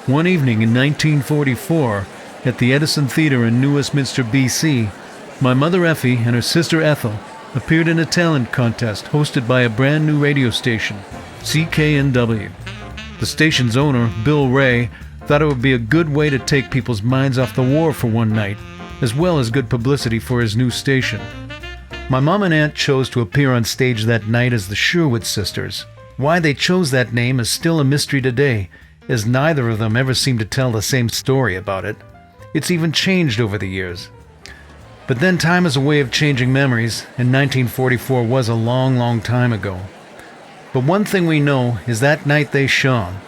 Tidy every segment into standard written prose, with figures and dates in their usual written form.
One evening in 1944, at the Edison Theatre in New Westminster, BC, my mother Effie and her sister Ethel appeared in a talent contest hosted by a brand new radio station, CKNW. The station's owner, Bill Ray, thought it would be a good way to take people's minds off the war for one night, as well as good publicity for his new station. My mom and aunt chose to appear on stage that night as the Sherwood Sisters. Why they chose that name is still a mystery today, as neither of them ever seemed to tell the same story about it. It's even changed over the years. But then time is a way of changing memories, and 1944 was a long, long time ago. But one thing we know is that night they shone.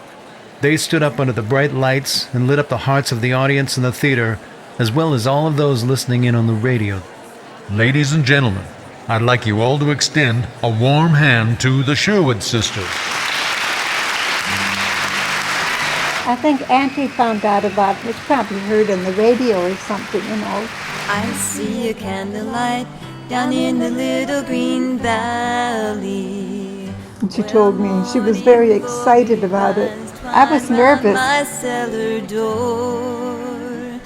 They stood up under the bright lights and lit up the hearts of the audience in the theater, as well as all of those listening in on the radio. Ladies and gentlemen, I'd like you all to extend a warm hand to the Sherwood Sisters. I think Auntie found out about it. It's probably heard on the radio or something, you know. I see a candlelight down in the little green valley. And she told me she was very excited about it. I was nervous. My cellar door.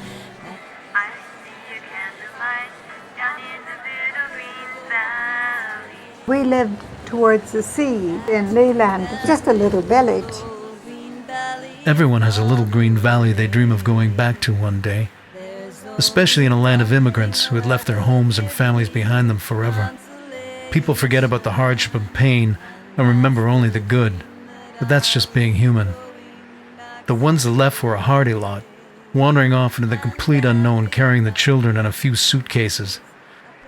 I see a candlelight down in the little green valley. We lived towards the sea in Leland, just a little village. Everyone has a little green valley they dream of going back to one day, especially in a land of immigrants who had left their homes and families behind them forever. People forget about the hardship and pain and remember only the good, but that's just being human. The ones that left were a hardy lot, wandering off into the complete unknown, carrying the children and a few suitcases,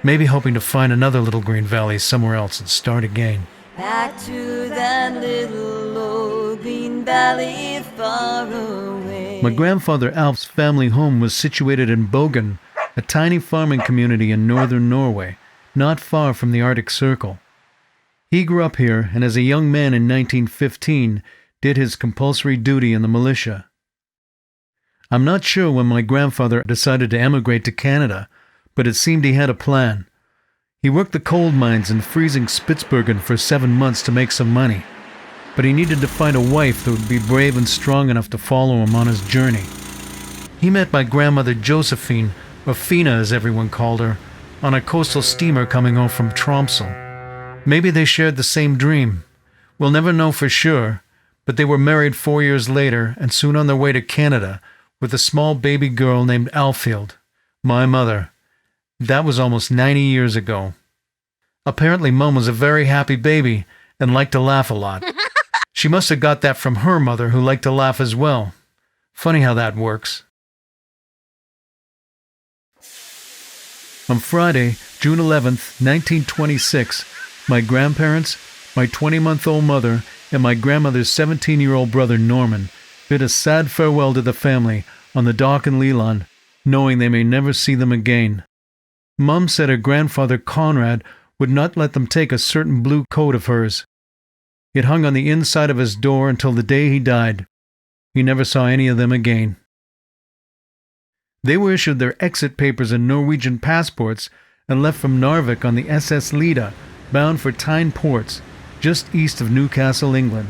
maybe hoping to find another little green valley somewhere else and start again. Back to that little old green valley far away. My grandfather Alf's family home was situated in Bogen, a tiny farming community in northern Norway, not far from the Arctic Circle. He grew up here, and as a young man in 1915, did his compulsory duty in the militia. I'm not sure when my grandfather decided to emigrate to Canada, but it seemed he had a plan. He worked the coal mines in freezing Spitsbergen for 7 months to make some money, but he needed to find a wife that would be brave and strong enough to follow him on his journey. He met my grandmother Josephine, or Fina as everyone called her, on a coastal steamer coming home from Tromsø. Maybe they shared the same dream. We'll never know for sure, but they were married 4 years later and soon on their way to Canada with a small baby girl named Alfhild, my mother. That was almost 90 years ago. Apparently Mum was a very happy baby and liked to laugh a lot. She must have got that from her mother, who liked to laugh as well. Funny how that works. On Friday, June 11th, 1926, my grandparents, my 20-month-old mother, and my grandmother's 17-year-old brother Norman bid a sad farewell to the family on the dock in Leland, knowing they may never see them again. Mum said her grandfather Conrad would not let them take a certain blue coat of hers. It hung on the inside of his door until the day he died. He never saw any of them again. They were issued their exit papers and Norwegian passports and left from Narvik on the SS Leda, bound for Tyne Ports, just east of Newcastle, England.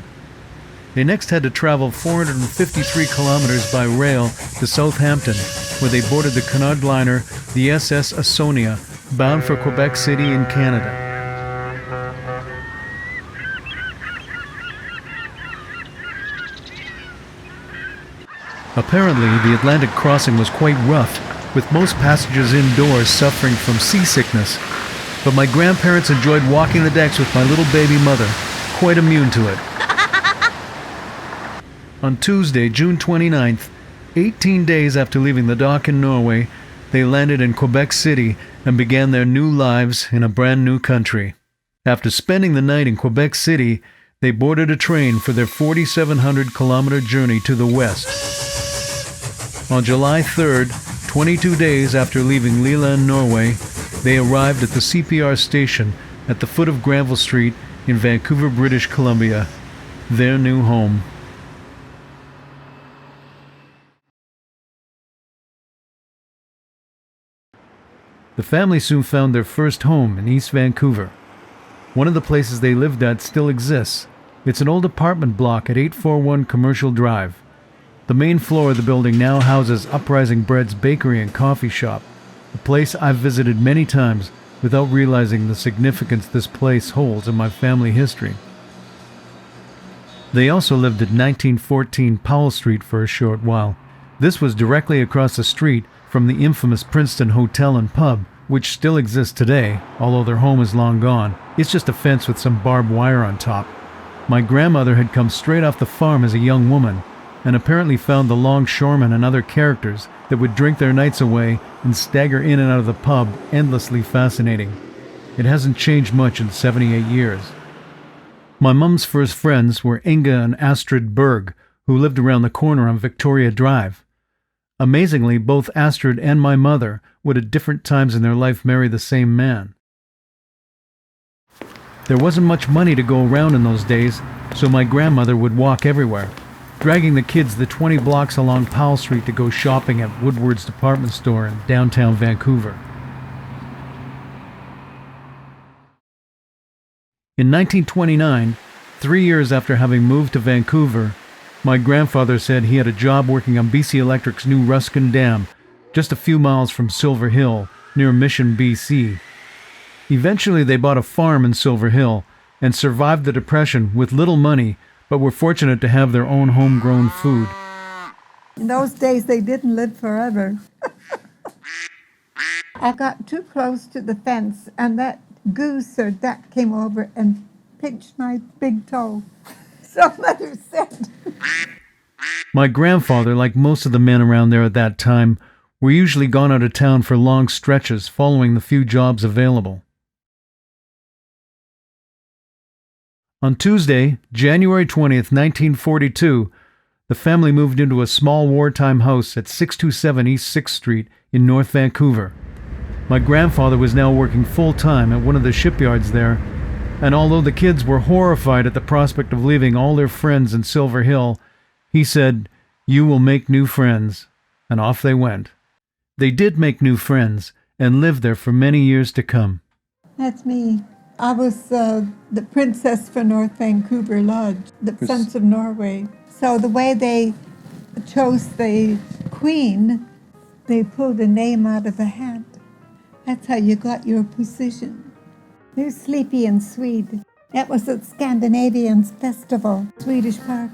They next had to travel 453 kilometers by rail to Southampton, where they boarded the Cunard liner, the SS Asonia, bound for Quebec City in Canada. Apparently, the Atlantic crossing was quite rough, with most passengers indoors suffering from seasickness. But my grandparents enjoyed walking the decks with my little baby mother, quite immune to it. On Tuesday, June 29th, 18 days after leaving the dock in Norway, they landed in Quebec City and began their new lives in a brand new country. After spending the night in Quebec City, they boarded a train for their 4,700-kilometer journey to the west. On July 3rd, 22 days after leaving Leland, Norway, they arrived at the CPR station at the foot of Granville Street in Vancouver, British Columbia, their new home. The family soon found their first home in East Vancouver. One of the places they lived at still exists. It's an old apartment block at 841 Commercial Drive. The main floor of the building now houses Uprising Bread's bakery and coffee shop, a place I've visited many times without realizing the significance this place holds in my family history. They also lived at 1914 Powell Street for a short while. This was directly across the street from the infamous Princeton Hotel and Pub, which still exists today, although their home is long gone. It's just a fence with some barbed wire on top. My grandmother had come straight off the farm as a young woman, and apparently found the longshoremen and other characters that would drink their nights away and stagger in and out of the pub endlessly fascinating. It hasn't changed much in 78 years. My mum's first friends were Inga and Astrid Berg, who lived around the corner on Victoria Drive. Amazingly, both Astrid and my mother would at different times in their life marry the same man. There wasn't much money to go around in those days, so my grandmother would walk everywhere, dragging the kids the 20 blocks along Powell Street to go shopping at Woodward's department store in downtown Vancouver. In 1929, 3 years after having moved to Vancouver, my grandfather said he had a job working on BC Electric's new Ruskin Dam, just a few miles from Silver Hill, near Mission, BC. Eventually they bought a farm in Silver Hill and survived the Depression with little money, but were fortunate to have their own homegrown food. In those days, they didn't live forever. I got too close to the fence, and that goose or duck came over and pinched my big toe. So Mother said. My grandfather, like most of the men around there at that time, were usually gone out of town for long stretches following the few jobs available. On Tuesday, January 20th, 1942, the family moved into a small wartime house at 627 East 6th Street in North Vancouver. My grandfather was now working full-time at one of the shipyards there, and although the kids were horrified at the prospect of leaving all their friends in Silver Hill, he said, "You will make new friends," and off they went. They did make new friends and lived there for many years to come. That's me. I was the princess for North Vancouver Lodge, the Sons of Norway. So the way they chose the queen, they pulled a name out of a hat. That's how you got your position. There's Sleepy and Swede. That was at Scandinavian's Festival, Swedish Park.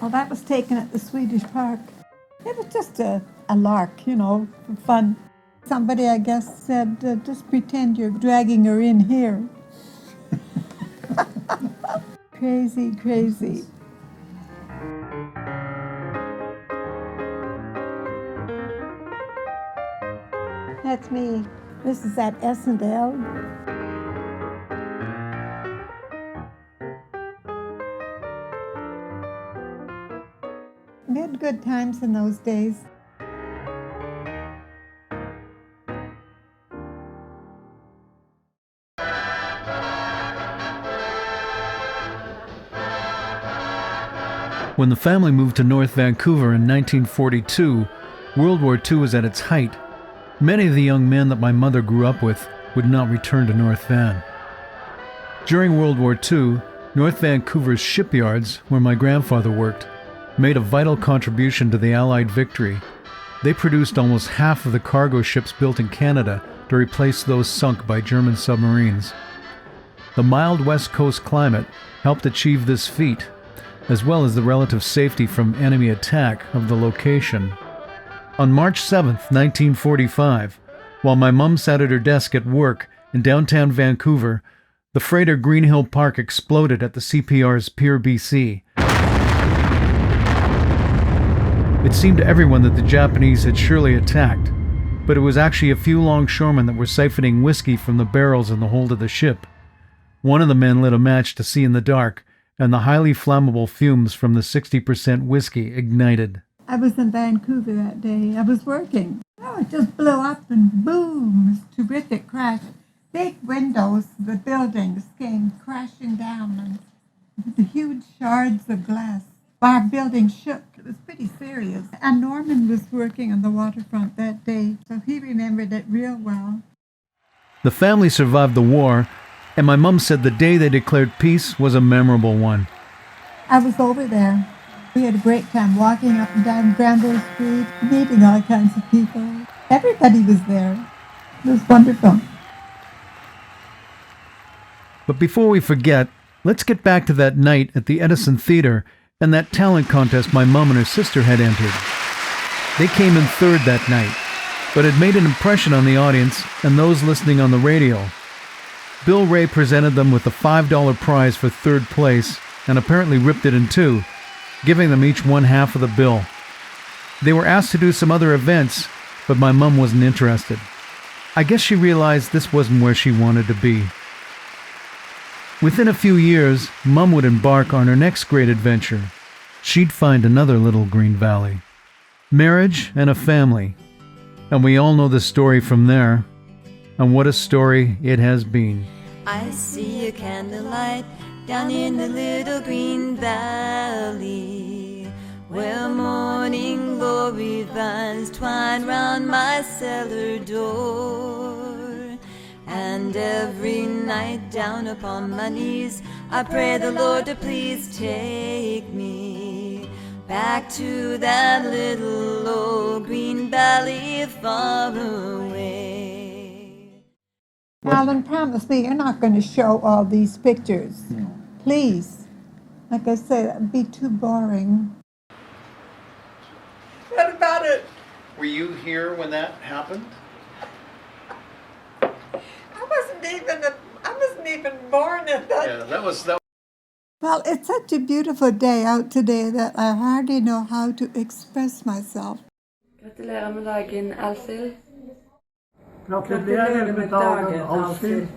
Well, that was taken at the Swedish Park. It was just a lark, for fun. Somebody, I guess, said, just pretend you're dragging her in here. Crazy, crazy. That's me. This is at S&L. We had good times in those days. When the family moved to North Vancouver in 1942, World War II was at its height. Many of the young men that my mother grew up with would not return to North Van. During World War II, North Vancouver's shipyards, where my grandfather worked, made a vital contribution to the Allied victory. They produced almost half of the cargo ships built in Canada to replace those sunk by German submarines. The mild West Coast climate helped achieve this feat, as well as the relative safety from enemy attack of the location. On March 7, 1945, while my mum sat at her desk at work in downtown Vancouver, the freighter Greenhill Park exploded at the CPR's Pier BC. It seemed to everyone that the Japanese had surely attacked, but it was actually a few longshoremen that were siphoning whiskey from the barrels in the hold of the ship. One of the men lit a match to see in the dark, and the highly flammable fumes from the 60% whiskey ignited. I was in Vancouver that day. I was working. Oh, it just blew up and boom, terrific crash. Big windows, the buildings came crashing down and the huge shards of glass. Our building shook. It was pretty serious. And Norman was working on the waterfront that day, so he remembered it real well. The family survived the war, and my mum said the day they declared peace was a memorable one. I was over there. We had a great time walking up and down Granville Street, meeting all kinds of people. Everybody was there. It was wonderful. But before we forget, let's get back to that night at the Edison Theater and that talent contest my mom and her sister had entered. They came in third that night, but it made an impression on the audience and those listening on the radio. Bill Ray presented them with a $5 prize for third place and apparently ripped it in two, giving them each one half of the bill. They were asked to do some other events, but my mom wasn't interested. I guess she realized this wasn't where she wanted to be. Within a few years, Mum would embark on her next great adventure. She'd find another little green valley. Marriage and a family. And we all know the story from there. And what a story it has been. I see a candlelight down in the little green valley, where morning glory vines twine round my cellar door. And every night down upon my knees, I pray the Lord to please take me back to that little old green valley far away. Alan, promise me you're not going to show all these pictures. No. Please. Like I said, that would be too boring. What about it? Were you here when that happened? I wasn't even born at that. Yeah, that was. Well, it's such a beautiful day out today that I hardly know how to express myself. Gratulerer med dagen, Alfhild. Gratulerer med dagen, Alfhild.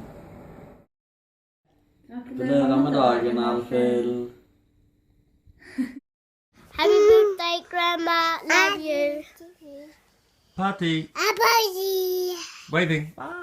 Gratulerer med dagen, Alfhild. Happy birthday, Grandma. Love you. Party. Bye. Waving. Bye.